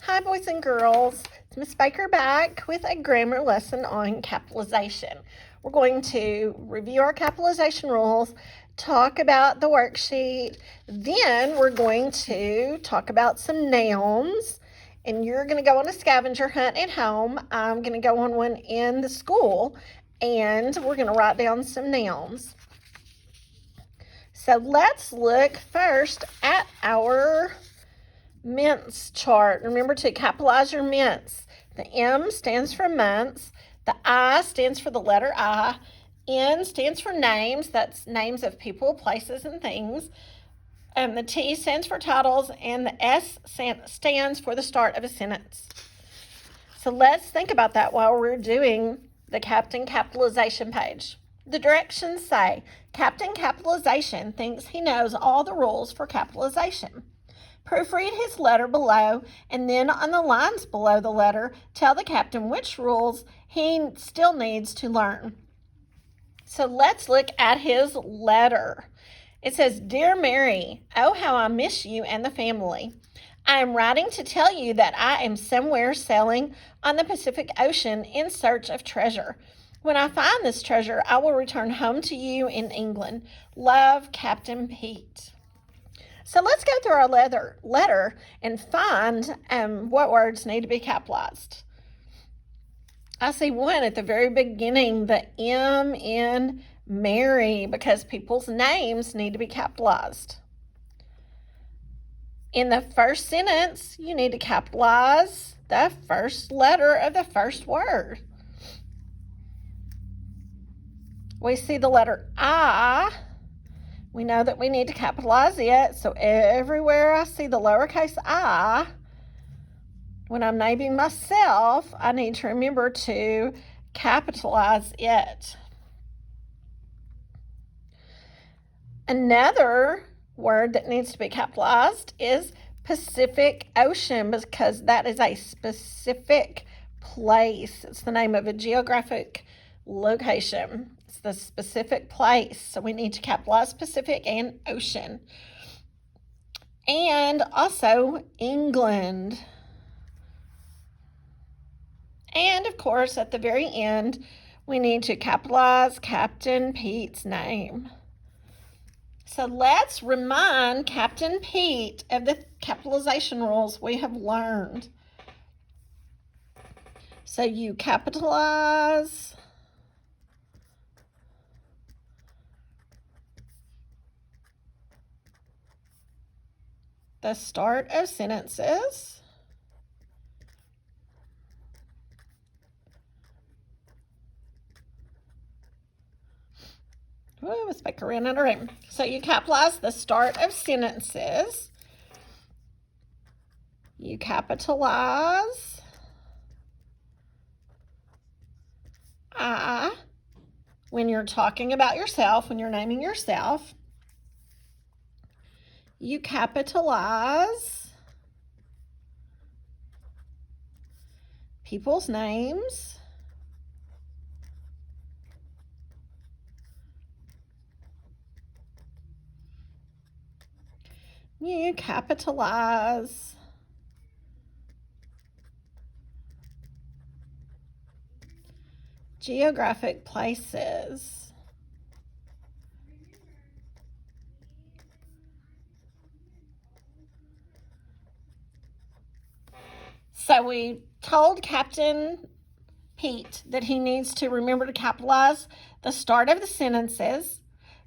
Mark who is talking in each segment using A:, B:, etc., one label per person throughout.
A: Hi, boys and girls. It's Miss Baker back with a grammar lesson on capitalization. We're going to review our capitalization rules, talk about the worksheet, then we're going to talk about some nouns, and you're going to go on a scavenger hunt at home. I'm going to go on one in the school, and we're going to write down some nouns. So let's look first at our mince chart. Remember to capitalize your mince. The M stands for months. The I stands for the letter I. N stands for names. That's names of people, places, and things. The T stands for titles, and the S stands for the start of a sentence. So let's think about that while we're doing the Captain Capitalization page. The directions say, Captain Capitalization thinks he knows all the rules for capitalization. Proofread his letter below, and then on the lines below the letter, tell the captain which rules he still needs to learn. So let's look at his letter. It says, Dear Mary, oh, how I miss you and the family. I am writing to tell you that I am somewhere sailing on the Pacific Ocean in search of treasure. When I find this treasure, I will return home to you in England. Love, Captain Pete. So let's go through our letter and find what words need to be capitalized. I see one at the very beginning, the M in Mary, because people's names need to be capitalized. In the first sentence, you need to capitalize the first letter of the first word. We see the letter I. We know that we need to capitalize it, so everywhere I see the lowercase I, when I'm naming myself, I need to remember to capitalize it. Another word that needs to be capitalized is Pacific Ocean, because that is a specific place. It's the name of a geographic location. It's the specific place. So we need to capitalize Pacific and Ocean. And also England. And of course, at the very end, we need to capitalize Captain Pete's name. So let's remind Captain Pete of the capitalization rules we have learned. So you capitalize the start of sentences. Oh, let's make a ran out of room. So you capitalize the start of sentences. You capitalize I when you're talking about yourself, when you're naming yourself. You capitalize people's names. You capitalize geographic places. So we told Captain Pete that he needs to remember to capitalize the start of the sentences,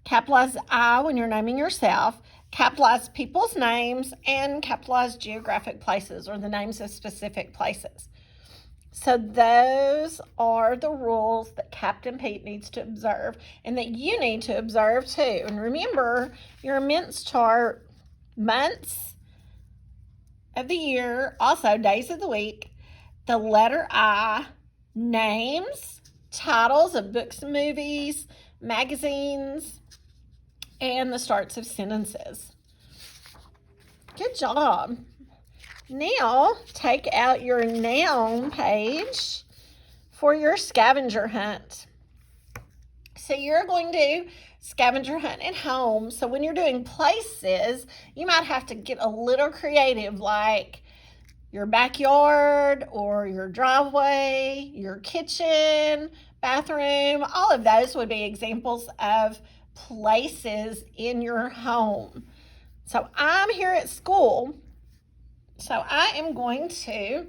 A: capitalize I when you're naming yourself, capitalize people's names, and capitalize geographic places or the names of specific places. So those are the rules that Captain Pete needs to observe and that you need to observe too. And remember, your mince chart, months of the year, also days of the week, the letter I, names, titles of books and movies, magazines, and the starts of sentences. Good job. Now, take out your noun page for your scavenger hunt. So you're going to scavenger hunt at home. So when you're doing places, you might have to get a little creative, like your backyard or your driveway, your kitchen, bathroom. All of those would be examples of places in your home. So I'm here at school, so I am going to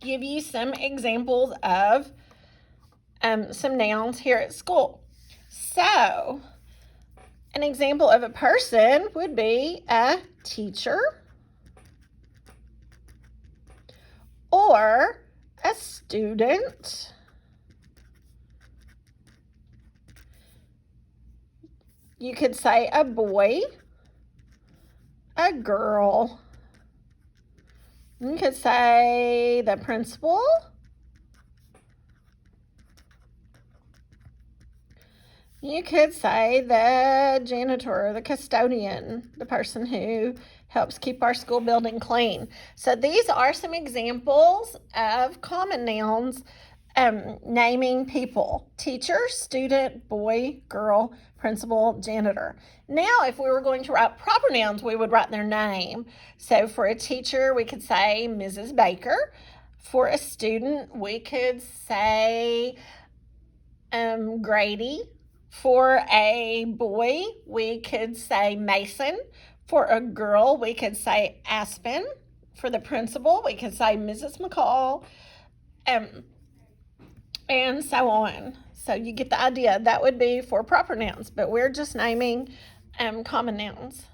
A: give you some examples of some nouns here at school. So an example of a person would be a teacher or a student. You could say a boy, a girl. You could say the principal. You could say the janitor, the custodian, the person who helps keep our school building clean. So these are some examples of common nouns naming people: teacher, student, boy, girl, principal, janitor. Now, if we were going to write proper nouns, we would write their name. So for a teacher, we could say Mrs. Baker. For a student, we could say Grady. For a boy, we could say Mason. For a girl, we could say Aspen. For the principal, we could say Mrs. McCall, and so on. So you get the idea. That would be for proper nouns, but we're just naming common nouns.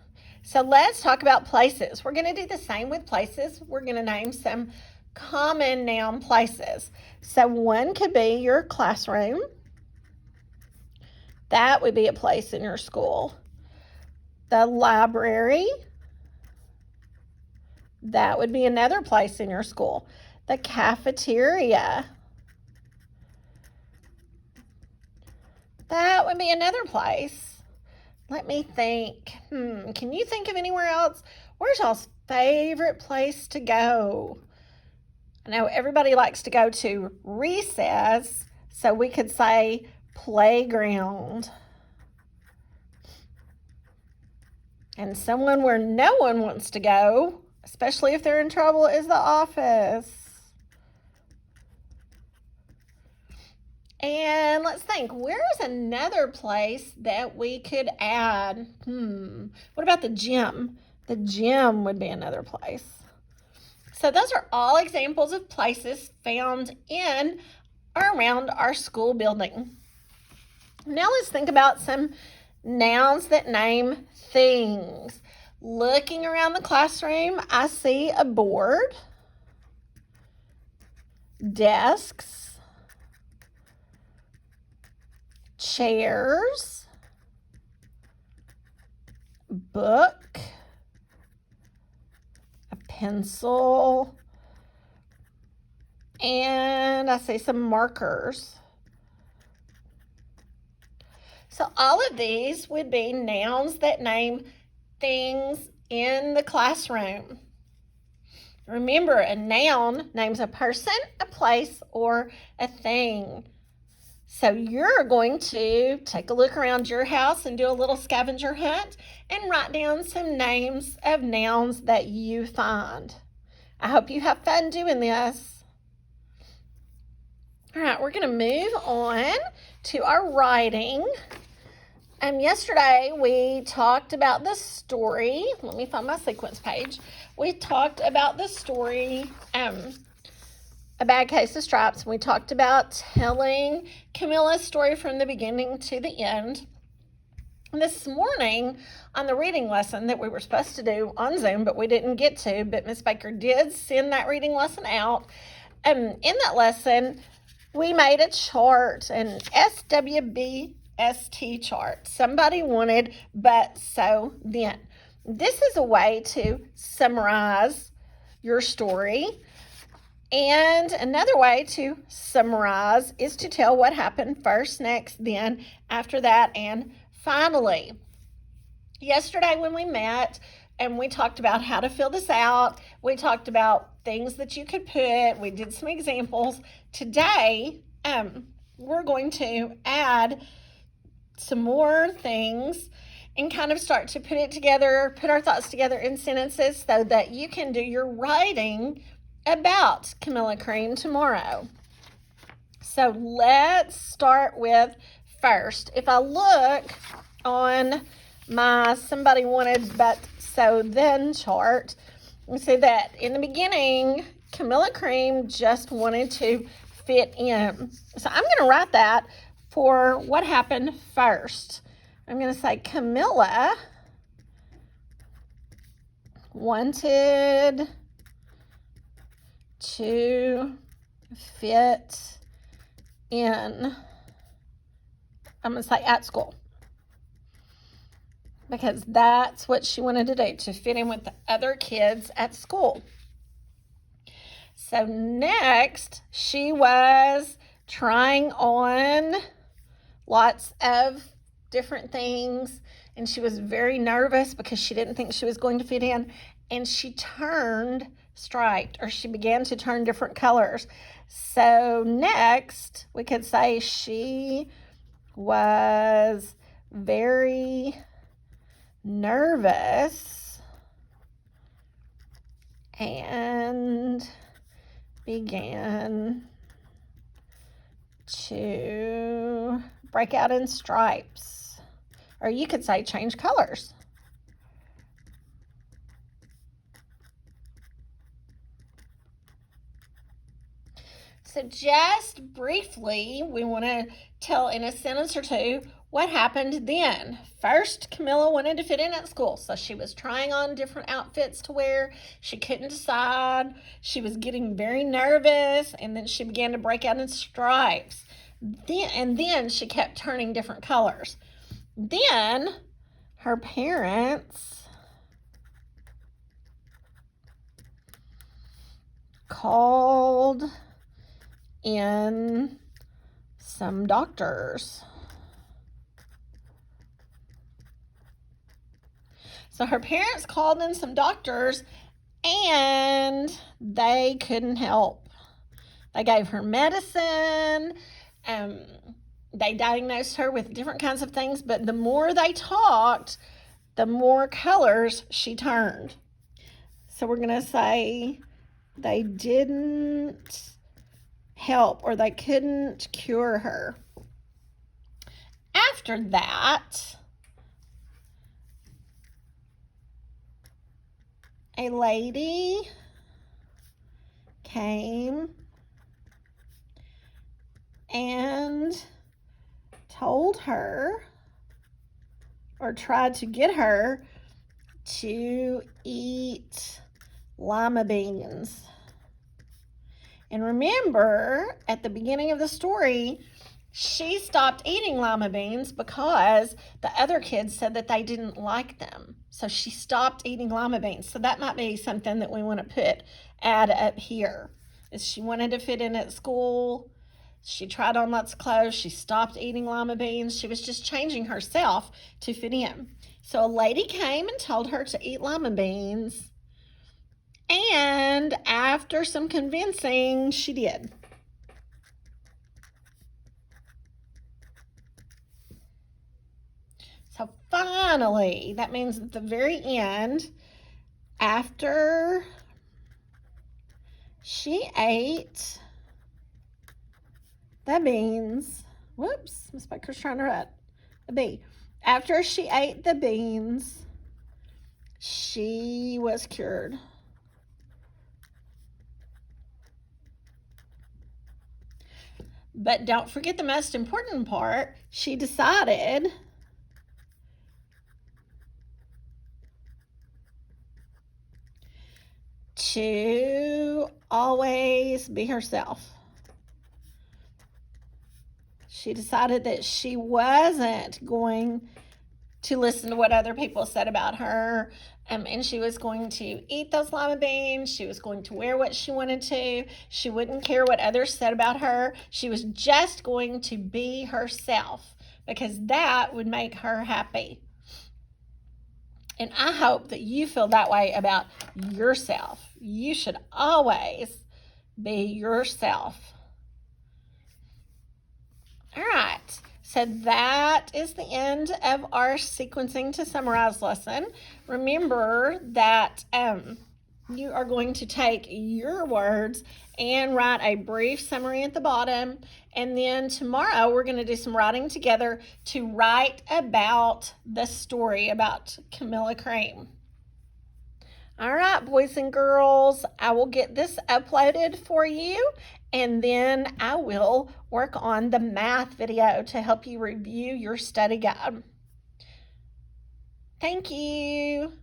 A: So let's talk about places. We're going to do the same with places. We're going to name some common noun places. So one could be your classroom. That would be a place in your school. The library. That would be another place in your school. The cafeteria. That would be another place. Let me think. Can you think of anywhere else? Where's y'all's favorite place to go? I know everybody likes to go to recess, so we could say playground. And someone where no one wants to go, especially if they're in trouble, is the office. And let's think, where is another place that we could add? What about the gym? The gym would be another place. So those are all examples of places found in or around our school building. Now let's think about some nouns that name things. Looking around the classroom, I see a board, desks, chairs, book, a pencil, and I see some markers. So all of these would be nouns that name things in the classroom. Remember, a noun names a person, a place, or a thing. So you're going to take a look around your house and do a little scavenger hunt and write down some names of nouns that you find. I hope you have fun doing this. All right, we're going to move on to our writing. Yesterday we talked about the story. Let me find my sequence page. We talked about the story, A Bad Case of Stripes. We talked about telling Camilla's story from the beginning to the end. This morning on the reading lesson that we were supposed to do on Zoom, but we didn't get to, but Miss Baker did send that reading lesson out. In that lesson, we made a chart, an SWBST chart. Somebody wanted but so then. This is a way to summarize your story. And another way to summarize is to tell what happened first, next, then, after that, and finally. Yesterday when we met and we talked about how to fill this out, we talked about things that you could put, we did some examples. Today, we're going to add some more things, and kind of start to put it together, put our thoughts together in sentences so that you can do your writing about Camilla Cream tomorrow. So let's start with first. If I look on my somebody wanted but so then chart, you see that in the beginning, Camilla Cream just wanted to fit in. So I'm going to write that for what happened first. I'm going to say Camilla wanted to fit in. I'm going to say at school, because that's what she wanted to do, to fit in with the other kids at school. So next, she was trying on lots of different things, and she was very nervous because she didn't think she was going to fit in, and she turned striped, or she began to turn different colors. So next, we could say she was very nervous and began to break out in stripes, or you could say change colors. So just briefly, we want to tell in a sentence or two what happened then. First, Camilla wanted to fit in at school, so she was trying on different outfits to wear. She couldn't decide. She was getting very nervous, and then she began to break out in stripes. Then she kept turning different colors. Then her parents called in some doctors. So her parents called in some doctors, and they couldn't help. They gave her medicine. They diagnosed her with different kinds of things, but the more they talked, the more colors she turned. So we're going to say they didn't help, or they couldn't cure her. After that, a lady came and told her, or tried to get her to eat lima beans. And remember, at the beginning of the story, she stopped eating lima beans because the other kids said that they didn't like them. So she stopped eating lima beans. So that might be something that we want to add up here. Is she wanted to fit in at school. She tried on lots of clothes. She stopped eating lima beans. She was just changing herself to fit in. So a lady came and told her to eat lima beans. And after some convincing, she did. So finally, that means at the very end, after she ate the beans, whoops, Miss Baker's trying to write a B. After she ate the beans, she was cured. But don't forget the most important part. She decided to always be herself. She decided that she wasn't going to listen to what other people said about her, and she was going to eat those lima beans. She was going to wear what she wanted to. She wouldn't care what others said about her. She was just going to be herself, because that would make her happy. And I hope that you feel that way about yourself. You should always be yourself. All right. So that is the end of our sequencing to summarize lesson. Remember that you are going to take your words and write a brief summary at the bottom. And then tomorrow we're going to do some writing together to write about the story about Camilla Cream. All right, boys and girls, I will get this uploaded for you, and then I will work on the math video to help you review your study guide. Thank you.